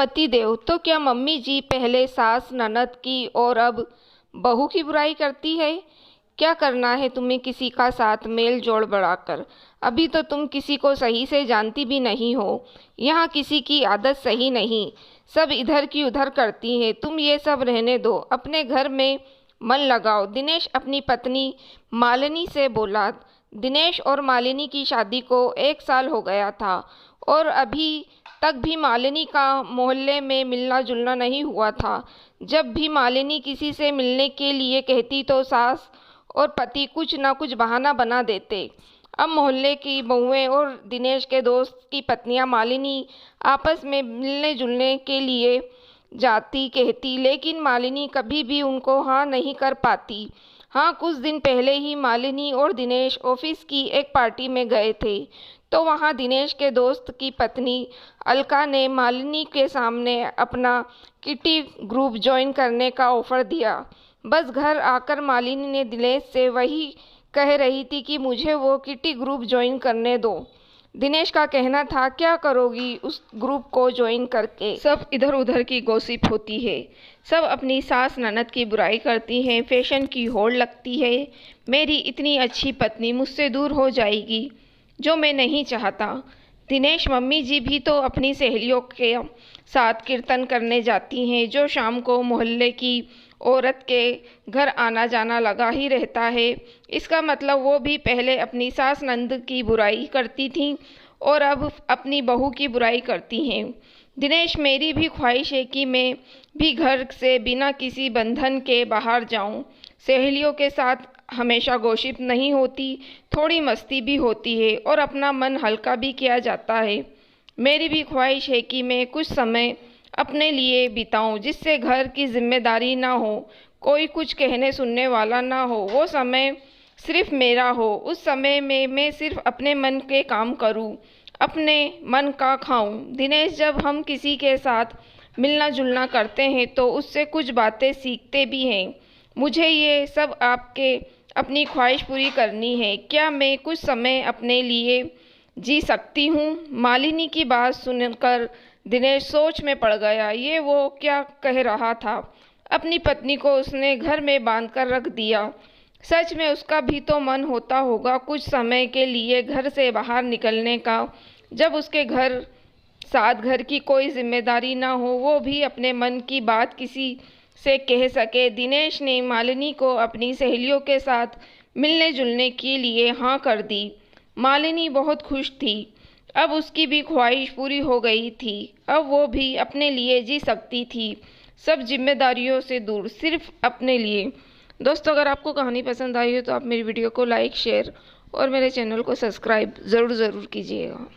पतिदेव, तो क्या मम्मी जी पहले सास ननद की और अब बहू की बुराई करती है? क्या करना है तुम्हें किसी का साथ मेल जोड़ बढ़ाकर? अभी तो तुम किसी को सही से जानती भी नहीं हो। यहाँ किसी की आदत सही नहीं, सब इधर की उधर करती है। तुम ये सब रहने दो, अपने घर में मन लगाओ। दिनेश अपनी पत्नी मालिनी से बोला। दिनेश और मालिनी की शादी को 1 साल हो गया था और अभी तक भी मालिनी का मोहल्ले में मिलना जुलना नहीं हुआ था। जब भी मालिनी किसी से मिलने के लिए कहती तो सास और पति कुछ ना कुछ बहाना बना देते। अब मोहल्ले की बहुएं और दिनेश के दोस्त की पत्नियां मालिनी आपस में मिलने जुलने के लिए जाती कहती, लेकिन मालिनी कभी भी उनको हाँ नहीं कर पाती। हाँ, कुछ दिन पहले ही मालिनी और दिनेश ऑफिस की एक पार्टी में गए थे, तो वहाँ दिनेश के दोस्त की पत्नी अलका ने मालिनी के सामने अपना किटी ग्रुप ज्वाइन करने का ऑफर दिया। बस घर आकर मालिनी ने दिनेश से वही कह रही थी कि मुझे वो किटी ग्रुप ज्वाइन करने दो। दिनेश का कहना था, क्या करोगी उस ग्रुप को ज्वाइन करके? सब इधर उधर की गॉसिप होती है, सब अपनी सास ननद की बुराई करती हैं, फैशन की होड़ लगती है। मेरी इतनी अच्छी पत्नी मुझसे दूर हो जाएगी, जो मैं नहीं चाहता। दिनेश, मम्मी जी भी तो अपनी सहेलियों के साथ कीर्तन करने जाती हैं, जो शाम को मोहल्ले की औरत के घर आना जाना लगा ही रहता है। इसका मतलब वो भी पहले अपनी सास नंद की बुराई करती थीं और अब अपनी बहू की बुराई करती हैं। दिनेश, मेरी भी ख्वाहिश है कि मैं भी घर से बिना किसी बंधन के बाहर जाऊं। सहेलियों के साथ हमेशा गॉसिप नहीं होती, थोड़ी मस्ती भी होती है और अपना मन हल्का भी किया जाता है। मेरी भी ख्वाहिश है कि मैं कुछ समय अपने लिए बिताऊं, जिससे घर की जिम्मेदारी ना हो, कोई कुछ कहने सुनने वाला ना हो, वो समय सिर्फ मेरा हो। उस समय में मैं सिर्फ अपने मन के काम करूं, अपने मन का खाऊं। दिनेश, जब हम किसी के साथ मिलना जुलना करते हैं तो उससे कुछ बातें सीखते भी हैं। मुझे ये सब आपके अपनी ख्वाहिश पूरी करनी है। क्या मैं कुछ समय अपने लिए जी सकती हूँ? मालिनी की बात सुनकर दिनेश सोच में पड़ गया। ये वो क्या कह रहा था? अपनी पत्नी को उसने घर में बांध कर रख दिया। सच में उसका भी तो मन होता होगा कुछ समय के लिए घर से बाहर निकलने का, जब उसके साथ घर की कोई जिम्मेदारी ना हो, वो भी अपने मन की बात किसी से कह सके। दिनेश ने मालिनी को अपनी सहेलियों के साथ मिलने जुलने के लिए हाँ कर दी। मालिनी बहुत खुश थी, अब उसकी भी ख्वाहिश पूरी हो गई थी। अब वो भी अपने लिए जी सकती थी, सब जिम्मेदारियों से दूर, सिर्फ अपने लिए। दोस्तों, अगर आपको कहानी पसंद आई हो तो आप मेरी वीडियो को लाइक, शेयर और मेरे चैनल को सब्सक्राइब ज़रूर कीजिएगा।